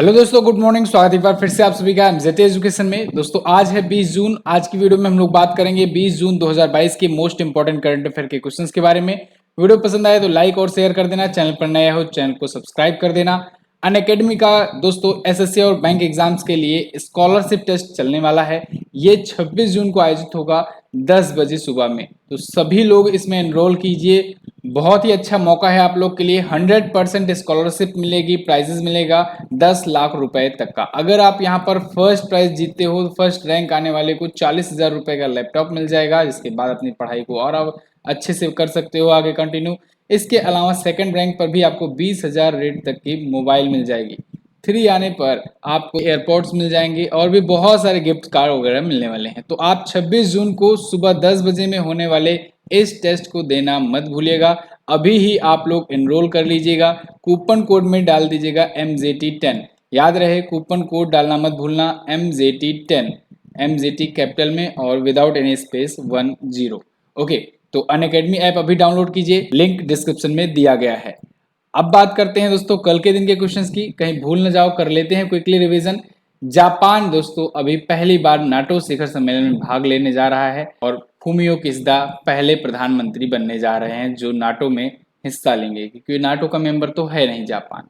Hello दोस्तों, good morning. स्वागत है एक बार फिर से आप सभी का एमजेड एजुकेशन में। दोस्तों आज है 20 जून। आज की वीडियो में हम लोग बात करेंगे 20 जून 2022 के मोस्ट इंपोर्टेंट करंट अफेयर के क्वेश्चंस के बारे में। वीडियो पसंद आए तो लाइक और शेयर कर देना। चैनल पर नया हो चैनल को सब्सक्राइब कर देना। अनअकैडमी का दोस्तों एसएससी और बैंक एग्जाम्स के लिए स्कॉलरशिप टेस्ट चलने वाला है। ये 26 जून को आयोजित होगा 10 बजे सुबह में। तो सभी लोग इसमें एनरोल कीजिए। बहुत ही अच्छा मौका है आप लोग के लिए। 100% स्कॉलरशिप मिलेगी, प्राइजेस मिलेगा 10 लाख रुपए तक का। अगर आप यहाँ पर फर्स्ट प्राइज जीतते हो, फर्स्ट रैंक आने वाले को 40,000 रुपए का लैपटॉप मिल जाएगा, जिसके बाद अपनी पढ़ाई को और आप अच्छे से कर सकते हो आगे कंटिन्यू। इसके अलावा सेकंड रैंक पर भी आपको 20,000 रेट तक की मोबाइल मिल जाएगी। 3 आने पर आपको एयरपोर्ट्स मिल जाएंगे और भी बहुत सारे गिफ्ट कार्ड वगैरह मिलने वाले हैं। तो आप 26 जून को सुबह 10 बजे में होने वाले इस टेस्ट को देना मत भूलिएगा। अभी ही आप लोग एनरोल कर लीजिएगा। कूपन कोड में डाल दीजिएगा MJT10। याद रहे कूपन कोड डालना मत भूलना, MJT10, MJT कैपिटल में और विदाउट एनी स्पेस 10। ओके, तो अनअकैडमी ऐप अभी डाउनलोड कीजिए, लिंक डिस्क्रिप्शन में दिया गया है। अब बात करते हैं दोस्तों कल के दिन के क्वेश्चंस की, कहीं भूल न जाओ, कर लेते हैं क्विकली रिवीजन। जापान दोस्तों अभी पहली बार नाटो शिखर सम्मेलन में भाग लेने जा रहा है और फूमियो किशिदा पहले प्रधानमंत्री बनने जा रहे हैं जो नाटो में हिस्सा लेंगे, क्योंकि नाटो का मेंबर तो है नहीं जापान।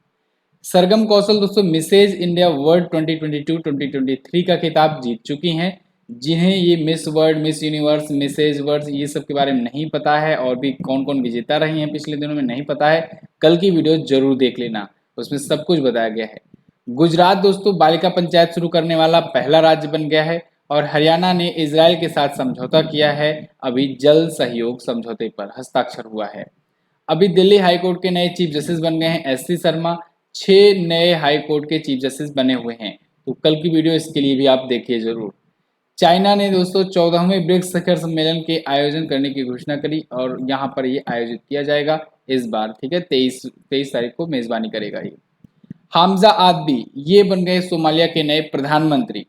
सरगम कौशल दोस्तों मिसेज इंडिया वर्ल्ड 2022-2023 का खिताब जीत चुकी हैं। जिन्हें ये Miss World, Miss Universe, Mrs World ये सब के बारे में नहीं पता है और भी कौन कौन विजेता रही हैं पिछले दिनों में नहीं पता है, कल की वीडियो जरूर देख लेना, उसमें सब कुछ बताया गया है। गुजरात दोस्तों बालिका पंचायत शुरू करने वाला पहला राज्य बन गया है और हरियाणा ने इजराइल के साथ समझौता किया है। अभी जल सहयोग समझौते पर हस्ताक्षर हुआ है। अभी दिल्ली हाईकोर्ट के नए चीफ जस्टिस बन गए हैं SC शर्मा। 6 नए हाईकोर्ट के चीफ जस्टिस बने हुए हैं, तो कल की वीडियो इसके लिए भी आप देखिए जरूर। चाइना ने दोस्तों 14वें ब्रिक्स शिखर सम्मेलन के आयोजन करने की घोषणा करी और यहाँ पर ये आयोजित किया जाएगा इस बार, ठीक है। 23 तारीख को मेजबानी करेगा ये। हामजा आदबी ये बन गए सोमालिया के नए प्रधानमंत्री।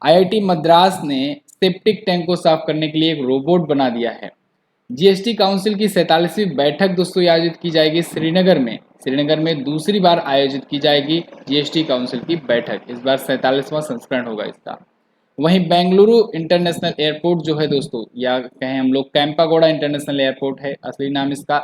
IIT मद्रास ने सेप्टिक टैंक को साफ करने के लिए एक रोबोट बना दिया है। GST काउंसिल की 47वीं बैठक दोस्तों आयोजित की जाएगी श्रीनगर में। श्रीनगर में दूसरी बार आयोजित की जाएगी GST काउंसिल की बैठक, इस बार 47वां संस्करण होगा इसका। वहीं बेंगलुरु इंटरनेशनल एयरपोर्ट जो है दोस्तों, या कहें हम लोग कैंपागोड़ा इंटरनेशनल एयरपोर्ट है असली नाम इसका,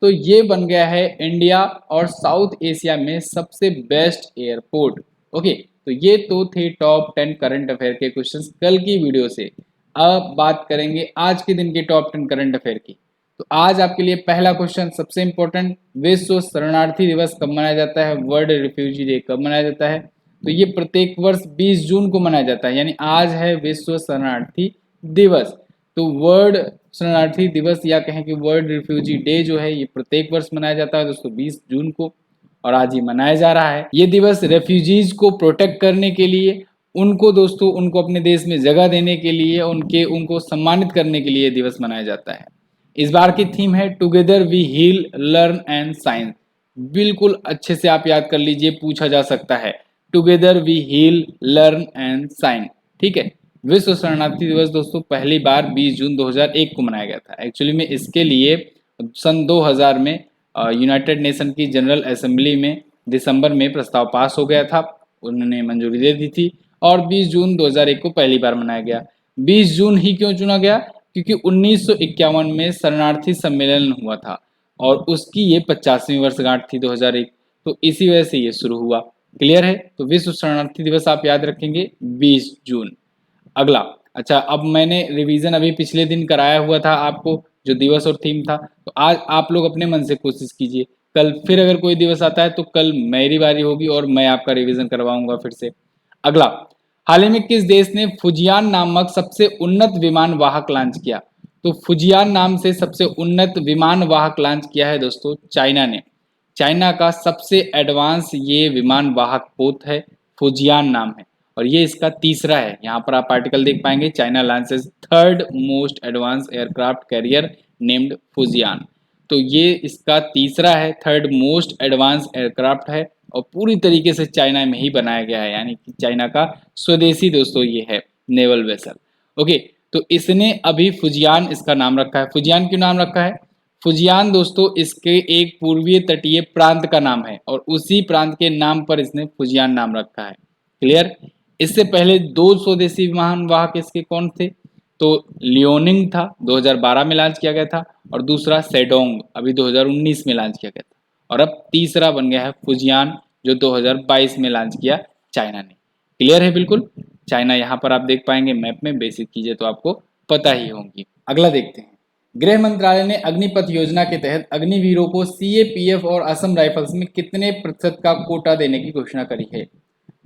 तो ये बन गया है इंडिया और साउथ एशिया में सबसे बेस्ट एयरपोर्ट। ओके, तो ये तो थे टॉप 10 करंट अफेयर के क्वेश्चंस कल की वीडियो से। अब बात करेंगे आज के दिन के टॉप 10 करंट अफेयर की। तो आज आपके लिए पहला क्वेश्चन सबसे इंपॉर्टेंट, विश्व शरणार्थी दिवस कब मनाया जाता है, वर्ल्ड रिफ्यूजी डे कब मनाया जाता है। तो ये प्रत्येक वर्ष 20 जून को मनाया जाता है, यानी आज है विश्व शरणार्थी दिवस। तो वर्ल्ड शरणार्थी दिवस या कहें कि वर्ल्ड रिफ्यूजी डे जो है ये प्रत्येक वर्ष मनाया जाता है दोस्तों 20 जून को, और आज ये मनाया जा रहा है। ये दिवस रेफ्यूजीज को प्रोटेक्ट करने के लिए, उनको दोस्तों उनको अपने देश में जगह देने के लिए, उनको सम्मानित करने के लिए ये दिवस मनाया जाता है। इस बार की थीम है together we heal learn and shine. बिल्कुल अच्छे से आप याद कर लीजिए, पूछा जा सकता है together we heal learn and shine, ठीक है। विश्व शरणार्थी दिवस दोस्तों पहली बार 20 जून 2001 को मनाया गया था। एक्चुअली में इसके लिए सन 2000 में यूनाइटेड नेशन की जनरल असेंबली में दिसंबर में प्रस्ताव पास हो गया था, उन्होंने मंजूरी दे दी थी और 20 जून 2001 को पहली बार मनाया गया। 20 जून ही क्यों चुना गया, क्योंकि 1951 में शरणार्थी सम्मेलन हुआ था और उसकी ये 50वीं वर्षगांठ थी 2001, तो इसी वजह से ये शुरू हुआ। क्लियर है, तो विश्व शरणार्थी दिवस आप याद रखेंगे 20 जून। अगला, अच्छा अब मैंने रिवीजन अभी पिछले दिन कराया हुआ था आपको, जो दिवस और थीम था, तो आज आप लोग अपने मन से कोशिश कीजिए, कल फिर अगर कोई दिवस आता है तो कल मेरी बारी होगी और मैं आपका रिवीजन करवाऊंगा फिर से। अगला, हाल ही में किस देश ने फुजियान नामक सबसे उन्नत विमान वाहक लॉन्च किया। तो फुजियान नाम से सबसे उन्नत विमान वाहक लॉन्च किया है दोस्तों चाइना ने। चाइना का सबसे एडवांस ये विमान वाहक पोत है, फुजियान नाम है और ये इसका तीसरा है। यहाँ पर आप आर्टिकल देख पाएंगे, China launches third most advance aircraft carrier named Fujian. तो ये इसका तीसरा है, थर्ड मोस्ट एडवांस एयरक्राफ्ट है और पूरी तरीके से चाइना में ही बनाया गया है, यानी कि चाइना का स्वदेशी दोस्तों ये है नेवल वेसल। ओके, तो इसने अभी फुजियान इसका नाम रखा है। फुजियान क्यों नाम रखा है, फुजियान दोस्तों इसके एक पूर्वीय तटीय प्रांत का नाम है और उसी प्रांत के नाम पर इसने फुजियान नाम रखा है। क्लियर। इससे पहले दो स्वदेशी विमान वाहक इसके कौन थे? तो लियोनिंग था, 2012 में लॉन्च किया गया था, और दूसरा सेडोंग अभी 2019 में लॉन्च किया गया था, और अब तीसरा बन गया है फुजियान जो 2022 में लॉन्च किया चाइना ने। क्लियर है बिल्कुल। चाइना यहाँ पर आप देख पाएंगे मैप में, बेसिक चीजें तो आपको पता ही होंगी। अगला देखते हैं। गृह मंत्रालय ने अग्निपथ योजना के तहत अग्निवीरों को सीएपीएफ और असम राइफल्स में कितने प्रतिशत का कोटा देने की घोषणा करी है?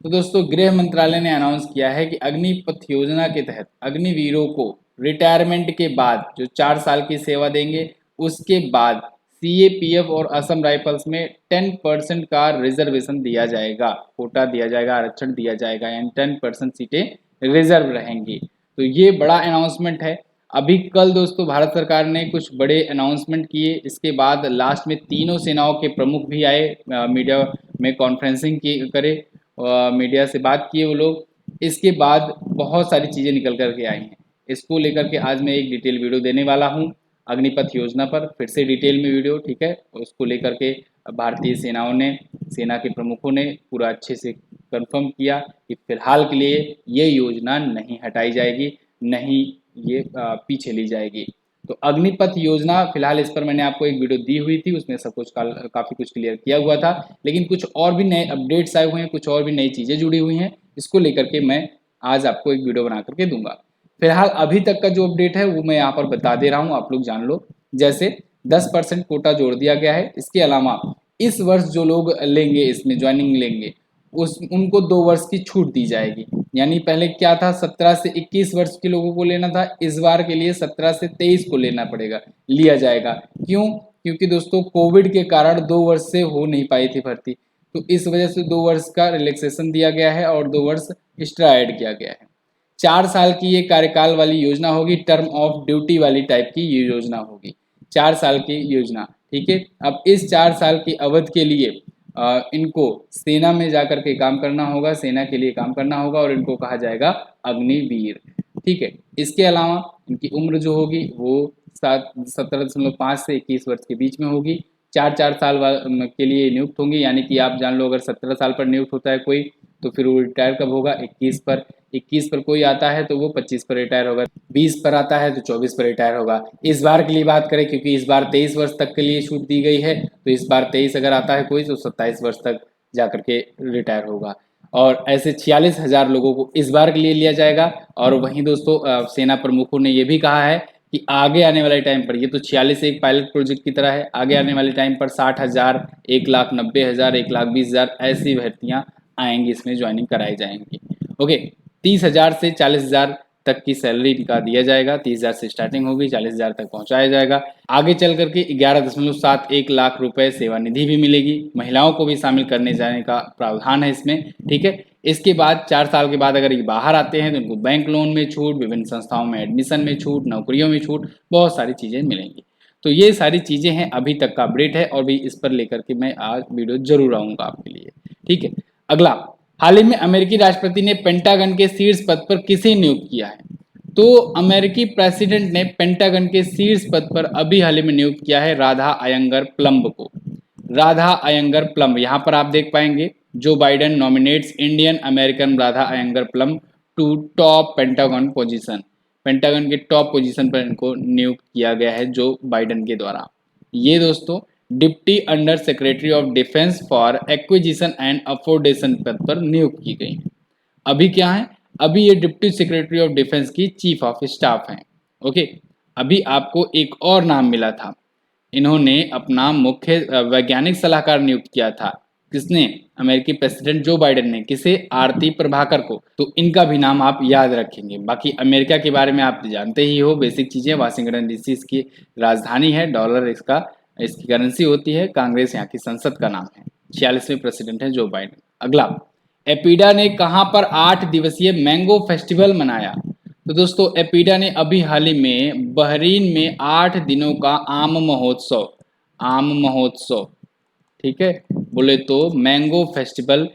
तो दोस्तों गृह मंत्रालय ने अनाउंस किया है कि अग्निपथ योजना के तहत अग्निवीरों को रिटायरमेंट के बाद जो 4 साल की सेवा देंगे उसके बाद सीएपीएफ और असम राइफल्स में 10% का रिजर्वेशन दिया जाएगा, कोटा दिया जाएगा, आरक्षण दिया जाएगा, यानी 10% सीटें रिजर्व रहेंगी। तो ये बड़ा अनाउंसमेंट है। अभी कल दोस्तों भारत सरकार ने कुछ बड़े अनाउंसमेंट किए, इसके बाद लास्ट में तीनों सेनाओं के प्रमुख भी आए, मीडिया में कॉन्फ्रेंसिंग की करे, मीडिया से बात किए वो लोग। इसके बाद बहुत सारी चीज़ें निकल कर के आई हैं। इसको लेकर के आज मैं एक डिटेल वीडियो देने वाला हूँ अग्निपथ योजना पर, फिर से डिटेल में वीडियो, ठीक है। उसको लेकर के भारतीय सेनाओं ने, सेना के प्रमुखों ने पूरा अच्छे से कंफर्म किया कि फिलहाल के लिए ये योजना नहीं हटाई जाएगी, नहीं ये पीछे ली जाएगी। तो अग्निपथ योजना फिलहाल इस पर मैंने आपको एक वीडियो दी हुई थी, उसमें सब कुछ काफ़ी कुछ क्लियर किया हुआ था, लेकिन कुछ और भी नए अपडेट्स आए हुए हैं, कुछ और भी नई चीज़ें जुड़ी हुई हैं, इसको लेकर के मैं आज आपको एक वीडियो बना करके दूंगा। फिलहाल अभी तक का जो अपडेट है वो मैं यहाँ पर बता दे रहा हूँ, आप लोग जान लो। जैसे 10% कोटा जोड़ दिया गया है, इसके अलावा इस वर्ष जो लोग लेंगे, इसमें ज्वाइनिंग लेंगे, उस उनको 2 वर्ष की छूट दी जाएगी। यानी पहले क्या था, 17 से 21 वर्ष के लोगों को लेना था, इस बार के लिए 17 से 23 को लेना पड़ेगा, लिया जाएगा। क्यों? क्योंकि दोस्तों कोविड के कारण 2 वर्ष से हो नहीं पाई थी भर्ती, तो इस वजह से 2 वर्ष का रिलैक्सेशन दिया गया है और 2 वर्ष एक्स्ट्रा ऐड किया गया है। 4 साल की ये कार्यकाल वाली योजना होगी, टर्म ऑफ ड्यूटी वाली टाइप की ये योजना होगी, 4 साल की योजना, ठीक है। अब इस 4 साल की अवधि के लिए इनको सेना में जाकर के काम करना होगा, सेना के लिए काम करना होगा, और इनको कहा जाएगा अग्निवीर, ठीक है। इसके अलावा इनकी उम्र जो होगी वो 17.5 से 21 वर्ष के बीच में होगी। 4 के लिए नियुक्त होंगे, यानी कि आप जान लो अगर 17 साल पर नियुक्त होता है कोई, तो फिर वो रिटायर कब होगा? 21 पर। 21 पर कोई आता है तो वो 25 पर रिटायर होगा, 20 पर आता है तो 24 पर रिटायर होगा। इस बार के लिए बात करें, क्योंकि इस बार 23 वर्ष तक के लिए छूट दी गई है, तो इस बार 23 अगर आता है कोई तो 27 वर्ष तक जाकर के रिटायर होगा, और ऐसे 46,000 लोगों को इस बार के लिए लिया जाएगा। और वहीं दोस्तों सेना प्रमुखों ने ये भी कहा है कि आगे आने वाले टाइम पर, ये तो 46 एक पायलट प्रोजेक्ट की तरह है, आगे आने वाले टाइम पर 60,000, 1,90,000, 1,20,000 ऐसी भर्तियां आएंगी, इसमें ज्वाइनिंग कराई जाएंगी। ओके, 30,000 से 40,000 तक की सैलरी का दिया जाएगा, 30,000 से स्टार्टिंग होगी, 40,000 तक पहुंचाया जाएगा। आगे चल करके 11.71 लाख रुपए सेवा निधि भी मिलेगी, महिलाओं को भी शामिल करने जाने का प्रावधान है इसमें, ठीक है। इसके बाद 4 साल के बाद अगर ये बाहर आते हैं तो उनको बैंक लोन में छूट, विभिन्न संस्थाओं में एडमिशन में छूट, नौकरियों में छूट, बहुत सारी चीज़ें मिलेंगी। तो ये सारी चीज़ें हैं, अभी तक का अपडेट है, और भी इस पर लेकर के मैं आज वीडियो जरूर आऊँगा आपके लिए, ठीक है। अगला, हाल ही में अमेरिकी राष्ट्रपति ने पेंटागन के शीर्ष पद पर किसे नियुक्त किया है? तो अमेरिकी प्रेसिडेंट ने पेंटागन के शीर्ष पद पर अभी हाल ही में नियुक्त किया है राधा अयंगर प्लम्ब को। राधा अयंगर प्लम्ब, यहाँ पर आप देख पाएंगे जो Biden nominates Indian American Radha Iyengar Plumb to top Pentagon position, Pentagon के टॉप पोजीशन पर इनको नियुक्त किया गया है जो बाइडेन के द्वारा। ये दोस्तों deputy under secretary of defence for acquisition and affordation पद पर नियुक्त की गई। अभी क्या है, अभी ये डिप्टी सेक्रेटरी ऑफ डिफेंस की चीफ ऑफ स्टाफ हैं। ओके, अभी आपको एक और नाम मिला था, इन्होंने अपना मुख्य वैज्ञानिक सलाहकार नियुक्त किया था। किसने? अमेरिकी प्रेसिडेंट जो बाइडेन ने। किसे? आरती प्रभाकर को। तो इनका भी नाम आप याद रखेंगे। बाकी अमेरिका के बारे में आप जानते ही हो, बेसिक चीजें, वाशिंगटन डीसी इसकी राजधानी है, डॉलर इसकी करेंसी होती है, कांग्रेस यहाँ की संसद का नाम है, 46वें प्रेसिडेंट है जो बाइडेन। अगला, एपीडा ने कहां पर 8 दिवसीय मैंगो फेस्टिवल मनाया? तो दोस्तों एपीडा ने अभी हाल ही में बहरीन में 8 दिनों का आम महोत्सव, ठीक है, बोले तो मैंगो फेस्टिवल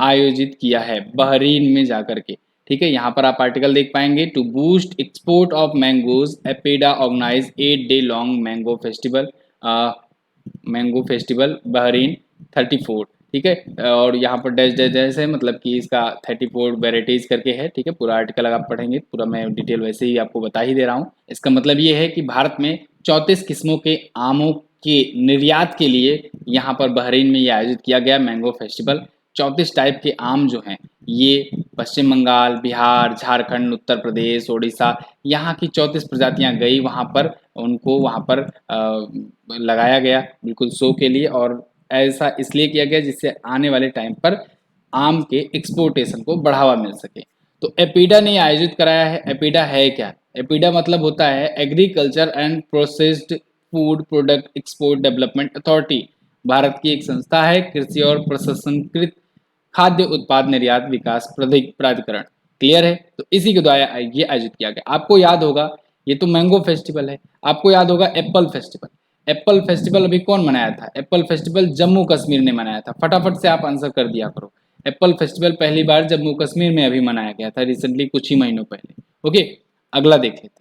आयोजित किया है बहरीन में जाकर के, ठीक है। यहाँ पर आप आर्टिकल देख पाएंगे, to boost export of mangoes APEDA organise 8 day long mango festival mango festival Bahrain 34, ठीक है। और यहाँ पर डैश डैश डैश है, मतलब कि इसका 34 वेराइटीज़ करके है, ठीक है। पूरा आर्टिकल अगर आप पढ़ेंगे पूरा मैं डिटेल वैसे ही आपको बता ही दे रहा हूँ। इसका मतलब ये है कि भारत में 34 किस्मों के आमों के निर्यात के लिए यहाँ पर बहरीन में ये आयोजित किया गया मैंगो फेस्टिवल। 34 टाइप के आम जो हैं ये पश्चिम बंगाल, बिहार, झारखंड, उत्तर प्रदेश, ओडिशा, यहाँ की 34 प्रजातियाँ गई वहाँ पर, उनको वहाँ पर लगाया गया बिल्कुल शो के लिए। और ऐसा इसलिए किया गया जिससे आने वाले टाइम पर आम के एक्सपोर्टेशन को बढ़ावा मिल सके। तो एपीडा ने आयोजित कराया है। एपीडा है क्या? एपीडा मतलब होता है agriculture and processed food product export development authority. Bharat की एक संस्था है, कृषि और प्रसंस्कृत खाद्य उत्पाद निर्यात विकास प्राधिकरण। क्लियर है? तो इसी के द्वारा ये आयोजित किया गया। आपको याद होगा ये तो मैंगो फेस्टिवल है, आपको याद होगा एप्पल फेस्टिवल। एप्पल फेस्टिवल अभी कौन मनाया था? एप्पल फेस्टिवल जम्मू कश्मीर ने मनाया था। फटाफट से आप आंसर कर दिया करो। एप्पल फेस्टिवल पहली बार जम्मू कश्मीर में अभी मनाया गया था, रिसेंटली कुछ ही महीनों पहले। ओके, अगला देख लेते हैं।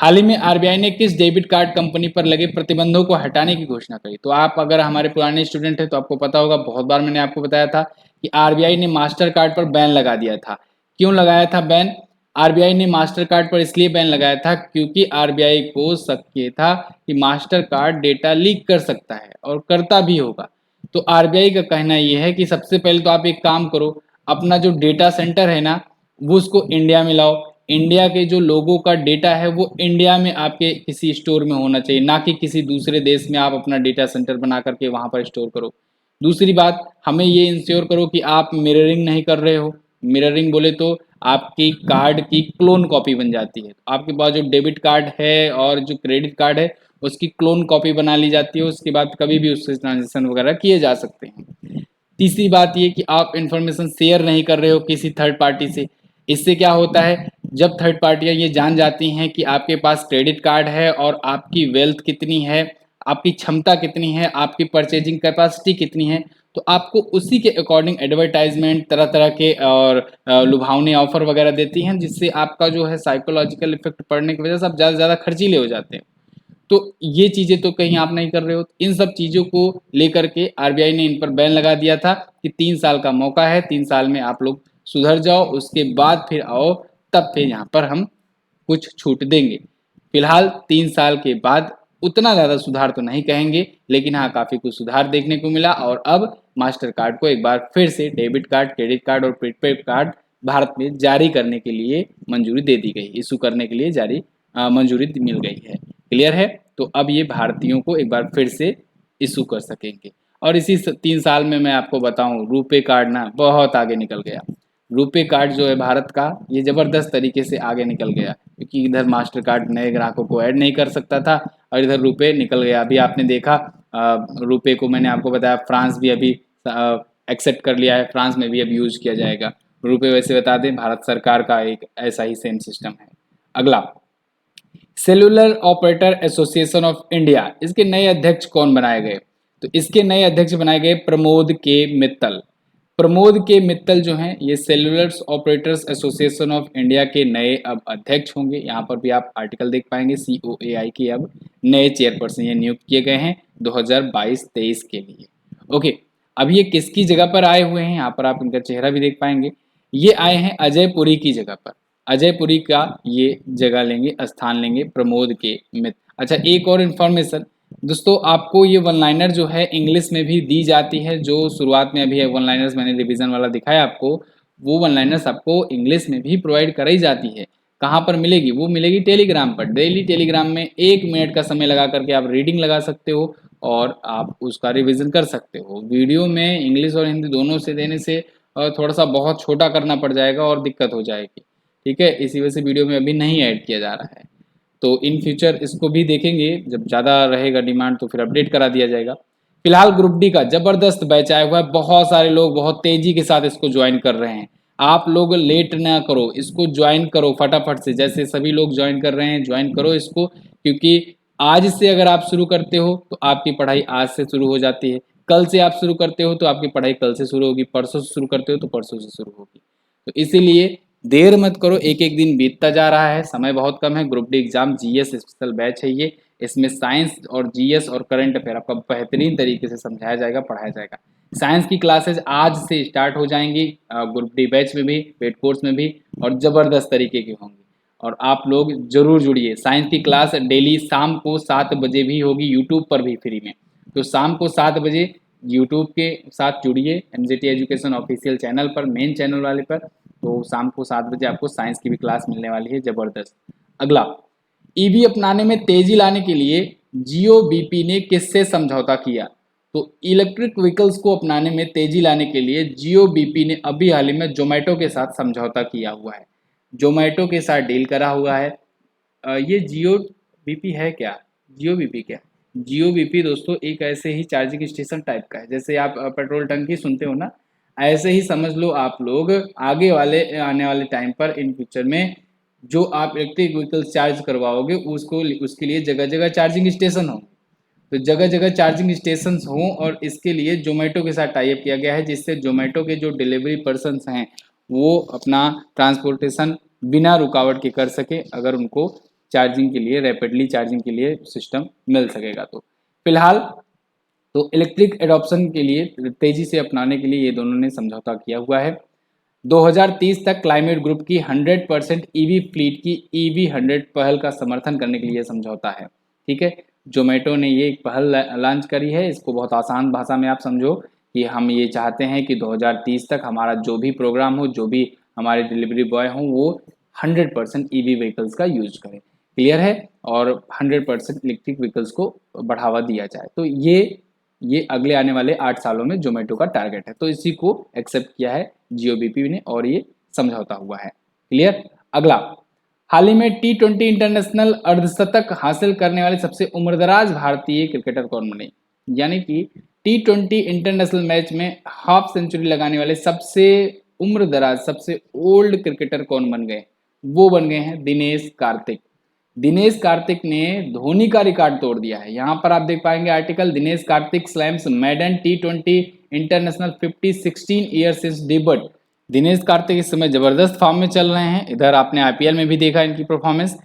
हाल ही में आरबीआई ने किस डेबिट कार्ड कंपनी पर लगे प्रतिबंधों को हटाने की घोषणा करी? तो आप अगर हमारे पुराने स्टूडेंट हैं तो आपको पता होगा, बहुत बार मैंने आपको बताया था कि आरबीआई ने मास्टर कार्ड पर बैन लगा दिया था। क्यों लगाया था बैन? आरबीआई ने मास्टर कार्ड पर इसलिए बैन लगाया था क्योंकि आरबीआई को शक ये था कि मास्टर कार्ड डेटा लीक कर सकता है और करता भी होगा। तो आरबीआई का कहना यह है कि सबसे पहले तो आप एक काम करो, अपना जो डेटा सेंटर है ना वो उसको इंडिया में लाओ। इंडिया के जो लोगों का डेटा है वो इंडिया में आपके किसी स्टोर में होना चाहिए, ना कि किसी दूसरे देश में आप अपना डेटा सेंटर बना करके वहां पर स्टोर करो। दूसरी बात, हमें ये इंश्योर करो कि आप मिररिंग नहीं कर रहे हो। मिररिंग बोले तो आपकी कार्ड की क्लोन कॉपी बन जाती है। आपके पास जो डेबिट कार्ड है और जो क्रेडिट कार्ड है उसकी क्लोन कॉपी बना ली जाती है, उसके बाद कभी भी उससे ट्रांजेक्शन वगैरह किए जा सकते हैं। तीसरी बात ये कि आप इंफॉर्मेशन शेयर नहीं कर रहे हो किसी थर्ड पार्टी से। इससे क्या होता है, जब थर्ड पार्टियां ये जान जाती हैं कि आपके पास क्रेडिट कार्ड है और आपकी वेल्थ कितनी है, आपकी क्षमता कितनी है, आपकी परचेजिंग कैपेसिटी कितनी है, तो आपको उसी के अकॉर्डिंग एडवर्टाइजमेंट तरह तरह के और लुभावने ऑफर वगैरह देती हैं, जिससे आपका जो है साइकोलॉजिकल इफेक्ट पड़ने की वजह से आप ज़्यादा से ज़्यादा खर्चीले हो जाते हैं। तो ये चीज़ें तो कहीं आप नहीं कर रहे हो। इन सब चीज़ों को लेकर के आरबीआई ने इन पर बैन लगा दिया था कि 3 साल का मौका है, 3 साल में आप लोग सुधर जाओ, उसके बाद फिर आओ, तब फिर यहाँ पर हम कुछ छूट देंगे। फिलहाल 3 साल के बाद उतना ज़्यादा सुधार तो नहीं कहेंगे, लेकिन हाँ काफ़ी कुछ सुधार देखने को मिला। और अब मास्टर कार्ड को एक बार फिर से डेबिट कार्ड, क्रेडिट कार्ड और प्रीपेड कार्ड भारत में जारी करने के लिए मंजूरी दे दी गई, इशू करने के लिए मंजूरी मिल गई है। क्लियर है? तो अब ये भारतीयों को एक बार फिर से इशू कर सकेंगे। और इसी 3 साल में मैं आपको बताऊं, रुपे कार्ड ना बहुत आगे निकल गया। रुपे कार्ड जो है भारत का, ये ज़बरदस्त तरीके से आगे निकल गया, क्योंकि इधर मास्टर कार्ड नए ग्राहकों को ऐड नहीं कर सकता था और इधर रुपे निकल गया। अभी आपने देखा रुपे को, मैंने आपको बताया फ्रांस भी अभी एक्सेप्ट कर लिया है, फ्रांस में भी अब यूज किया जाएगा रुपए। वैसे बता दें भारत सरकार का एक ऐसा ही सेम सिस्टम है। अगला, cellular operator association of India, इसके नए अध्यक्ष कौन बनाए गए? तो इसके नए अध्यक्ष बनाए गए प्रमोद के मित्तल। प्रमोद के मित्तल जो हैं ये cellular operators association of India के नए अब अध्यक्ष होंगे। यहाँ पर भी आप आर्टिकल देख पाएंगे, COAI के अब नए चेयरपर्सन ये नियुक्त किए गए हैं 2022-23 के लिए। ओके, अब ये किसकी जगह पर आए हुए हैं, यहाँ पर आप इनका चेहरा भी देख पाएंगे। ये आए हैं अजय पुरी की जगह पर। अजय पुरी का ये जगह लेंगे, स्थान लेंगे प्रमोद के मित्र। अच्छा, एक और इन्फॉर्मेशन दोस्तों, आपको ये वन लाइनर जो है इंग्लिश में भी दी जाती है। जो शुरुआत में अभी वन लाइनर्स मैंने रिवीजन वाला दिखाया आपको, वो वन लाइनर्स आपको इंग्लिश में भी प्रोवाइड कराई जाती है। कहाँ पर मिलेगी? वो मिलेगी टेलीग्राम पर। डेली टेलीग्राम में 1 मिनट का समय लगा करके आप रीडिंग लगा सकते हो और आप उसका रिविजन कर सकते हो। वीडियो में इंग्लिश और हिंदी दोनों से देने से थोड़ा सा बहुत छोटा करना पड़ जाएगा और दिक्कत हो जाएगी, ठीक है। इसी वजह से वीडियो में अभी नहीं ऐड किया जा रहा है। तो इन फ्यूचर इसको भी देखेंगे, जब ज़्यादा रहेगा डिमांड तो फिर अपडेट करा दिया जाएगा। फिलहाल ग्रुप डी का ज़बरदस्त बैच आया हुआ है, बहुत सारे लोग बहुत तेज़ी के साथ इसको ज्वाइन कर रहे हैं। आप लोग लेट ना करो, इसको ज्वाइन करो फटाफट से। जैसे सभी लोग ज्वाइन कर रहे हैं, ज्वाइन करो इसको, क्योंकि आज से अगर आप शुरू करते हो तो आपकी पढ़ाई आज से शुरू हो जाती है। कल से आप शुरू करते हो तो आपकी पढ़ाई कल से शुरू होगी, परसों से शुरू करते हो तो परसों से शुरू होगी। तो इसीलिए देर मत करो, एक एक दिन बीतता जा रहा है, समय बहुत कम है। Group D exam GS special batch है ये, इसमें साइंस और जीएस और करंट अफेयर आपका बेहतरीन तरीके से समझाया जाएगा, पढ़ाया जाएगा। साइंस की क्लासेज आज से स्टार्ट हो जाएंगी, ग्रुप डी बैच में भी, पेड कोर्स में भी, और ज़बरदस्त तरीके की होंगी। और आप लोग जरूर जुड़िए। साइंस की क्लास डेली शाम को 7 बजे भी होगी, यूट्यूब पर भी फ्री में। तो शाम को 7 बजे यूट्यूब के साथ जुड़िए, एमजेटी एजुकेशन ऑफिशियल चैनल पर, मेन चैनल वाले पर। तो शाम को 7 बजे आपको साइंस की भी क्लास मिलने वाली है, ज़बरदस्त। अगला, ईवी अपनाने में तेजी लाने के लिए जियो बीपी ने किससे समझौता किया? तो इलेक्ट्रिक व्हीकल्स को अपनाने में तेजी लाने के लिए जियो बीपी ने अभी हाल ही में जोमेटो के साथ समझौता किया हुआ है। जोमेटो के साथ डील करा हुआ है। ये जियो बीपी है क्या? जियो बीपी क्या? जियो बीपी दोस्तों एक ऐसे ही चार्जिंग स्टेशन टाइप का है, जैसे आप पेट्रोल टंकी सुनते हो ना, ऐसे ही समझ लो आप लोग। आगे वाले आने वाले टाइम पर इन फ्यूचर में जो आप इलेक्ट्रिक व्हीकल चार्ज करवाओगे उसको, उसके लिए जगह जगह चार्जिंग स्टेशन हो। तो जगह जगह चार्जिंग स्टेशन हों, और इसके लिए जोमेटो के साथ टाई अप किया गया है, जिससे जोमेटो के जो डिलीवरी पर्सनस हैं वो अपना ट्रांसपोर्टेशन बिना रुकावट के कर सके, अगर उनको चार्जिंग के लिए, रैपिडली चार्जिंग के लिए सिस्टम मिल सकेगा। तो फिलहाल तो इलेक्ट्रिक एडॉप्शन के लिए तेजी से अपनाने के लिए ये दोनों ने समझौता किया हुआ है। 2030 तक क्लाइमेट ग्रुप की 100% ईवी फ्लीट की ईवी 100 पहल का समर्थन करने के लिए समझौता है। ठीक है, जोमेटो ने ये एक पहल लॉन्च करी है। इसको बहुत आसान भाषा में आप समझो कि हम ये चाहते हैं कि 2030 तक हमारा जो भी प्रोग्राम हो, जो भी हमारे डिलीवरी बॉय हों, वो 100% ईवी व्हीकल्स का यूज करें। क्लियर है? और 100% इलेक्ट्रिक व्हीकल्स को बढ़ावा दिया जाए। तो ये अगले आने वाले 8 सालों में जोमेटो का टारगेट है। तो इसी को एक्सेप्ट किया है जियोबीपी ने, और ये समझौता हुआ है। क्लियर? अगला, हाल ही में T20 इंटरनेशनल अर्धशतक हासिल करने वाले सबसे उम्रदराज भारतीय क्रिकेटर कौन बने? यानी कि T20 इंटरनेशनल मैच में हाफ सेंचुरी लगाने वाले सबसे उम्रदराज, सबसे ओल्ड क्रिकेटर कौन बन गए? वो बन गए हैं दिनेश कार्तिक। दिनेश कार्तिक ने धोनी का रिकॉर्ड तोड़ दिया है। यहां पर आप देख पाएंगे article, Dinesh Karthik slams maiden T20 international 16 years since debut. Dinesh Karthik इस समय जबरदस्त फॉर्म में चल रहे हैं। इधर आपने आईपीएल में भी देखा इनकी परफॉर्मेंस।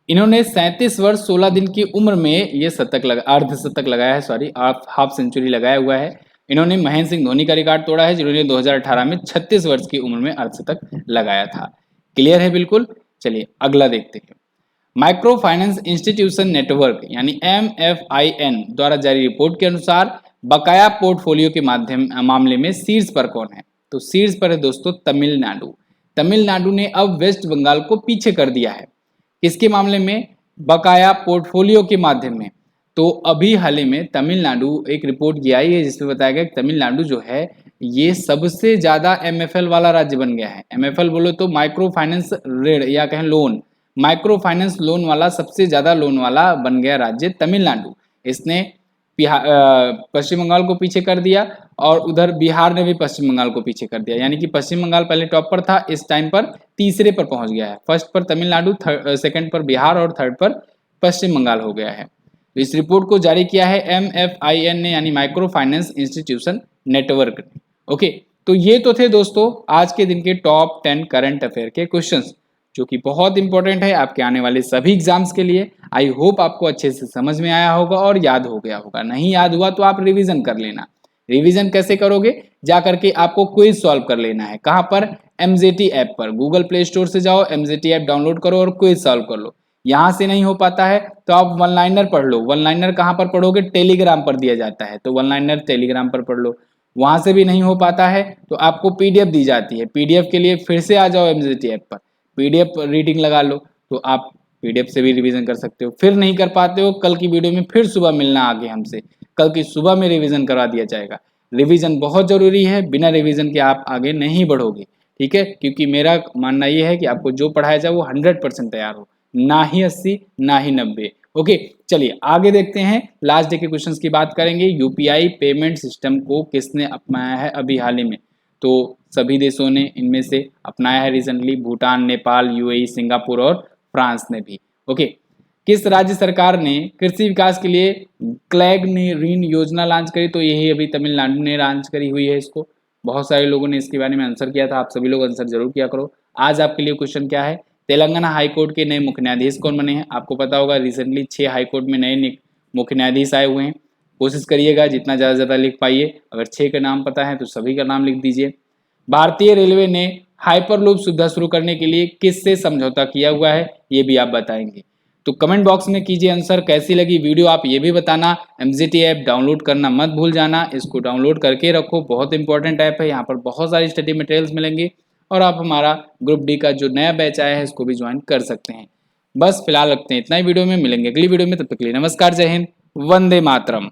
इन्होंने 37 वर्ष 16 दिन की उम्र में ये अर्धशतक लगाया है, सॉरी, हाफ सेंचुरी लगाया हुआ है। इन्होंने महेंद्र सिंह धोनी का रिकॉर्ड तोड़ा है, जिन्होंने 2018 में 36 वर्ष की उम्र में अर्धशतक लगाया था। क्लियर है? बिल्कुल। चलिए अगला देखते हैं। माइक्रो फाइनेंस इंस्टीट्यूशन नेटवर्क यानी MFIN द्वारा जारी रिपोर्ट के अनुसार बकाया पोर्टफोलियो के मामले में शीर्ष पर कौन है? तो शीर्ष पर है दोस्तों तमिलनाडु। तमिलनाडु ने अब वेस्ट बंगाल को पीछे कर दिया है। किसके मामले में? बकाया पोर्टफोलियो के माध्यम में। तो अभी हाल ही में तमिलनाडु, एक रिपोर्ट की आई है जिसमें बताया गया कि तमिलनाडु जो है ये सबसे ज्यादा MFL वाला राज्य बन गया है। MFL बोलो तो माइक्रो फाइनेंस ऋण या कहें लोन, माइक्रो फाइनेंस लोन वाला सबसे ज्यादा लोन वाला बन गया राज्य तमिलनाडु। इसने पश्चिम बंगाल को पीछे कर दिया, और उधर बिहार ने भी पश्चिम बंगाल को पीछे कर दिया। यानी कि पश्चिम बंगाल पहले टॉप पर था, इस टाइम पर तीसरे पर पहुंच गया है। फर्स्ट पर तमिलनाडु, सेकंड पर बिहार, और थर्ड पर पश्चिम बंगाल हो गया है। तो इस रिपोर्ट को जारी किया है MFIN ने, यानी माइक्रो फाइनेंस इंस्टीट्यूशन नेटवर्क ने। ओके, तो ये तो थे दोस्तों आज के दिन के टॉप 10 करंट अफेयर के क्वेश्चंस, जो कि बहुत इंपॉर्टेंट है आपके आने वाले सभी एग्जाम्स के लिए। आई होप आपको अच्छे से समझ में आया होगा और याद हो गया होगा। नहीं याद हुआ तो आप रिवीजन कर लेना। रिवीजन कैसे करोगे? जा करके आपको क्विज सॉल्व कर लेना है। कहां पर? MZT ऐप पर। गूगल प्ले स्टोर से जाओ, MZT ऐप डाउनलोड करो और क्विज सॉल्व कर लो। यहां से नहीं हो पाता है तो आप वन लाइनर पढ़ लो। वन लाइनर कहां पर पढ़ोगे? टेलीग्राम पर दिया जाता है, तो वन लाइनर टेलीग्राम पर पढ़ लो। वहां से भी नहीं हो पाता है तो आपको PDF दी जाती है। PDF के लिए फिर से आ जाओ MZT ऐप पर, PDF रीडिंग लगा लो, तो आप PDF से भी रिवीजन कर सकते हो। फिर नहीं कर पाते हो, कल की वीडियो में फिर सुबह मिलना आगे हमसे, कल की सुबह में रिवीजन करवा दिया जाएगा। रिवीजन बहुत जरूरी है, बिना रिवीजन के आप आगे नहीं बढ़ोगे। ठीक है, क्योंकि मेरा मानना यह है कि आपको जो पढ़ाया जाए वो 100% तैयार हो, ना ही 80 ना ही 90। ओके, चलिए आगे देखते हैं। लास्ट डे के क्वेश्चंस की बात करेंगे। यूपीआई पेमेंट सिस्टम को किसने अपनाया है अभी हाल ही में? तो सभी देशों ने इनमें से अपनाया है recently, Bhutan, Nepal, UAE, Singapore और फ्रांस ने भी। ओके, किस राज्य सरकार ने कृषि विकास के लिए क्लैग ऋण योजना लॉन्च करी? तो यही अभी तमिलनाडु ने लॉन्च करी हुई है इसको। बहुत सारे लोगों ने इसके बारे में आंसर किया था, आप सभी लोग आंसर जरूर किया करो। आज आपके लिए क्वेश्चन क्या है तेलंगाना हाई कोर्ट के नए मुख्य न्यायाधीश कौन बने हैं? आपको पता होगा रिसेंटली 6 हाई कोर्ट में नए मुख्य न्यायाधीश आए हुए हैं। कोशिश करिएगा जितना ज़्यादा लिख पाइए। अगर 6 का नाम पता है तो सभी का नाम लिख दीजिए। भारतीय रेलवे ने हाइपरलूप सुविधा शुरू करने के लिए किससे समझौता किया हुआ है, ये भी आप बताएंगे। तो कमेंट बॉक्स में कीजिए आंसर। कैसी लगी वीडियो आप ये भी बताना। एमजीटी ऐप डाउनलोड करना मत भूल जाना, इसको डाउनलोड करके रखो, बहुत इंपॉर्टेंट ऐप है। यहाँ पर बहुत सारी स्टडी मटेरियल्स मिलेंगे और आप हमारा ग्रुप डी का जो नया बैच आया है इसको भी ज्वाइन कर सकते हैं। बस फिलहाल रखते हैं इतना ही वीडियो में, मिलेंगे अगली वीडियो में, तब तक के लिए नमस्कार, जय हिंद, वंदे मातरम।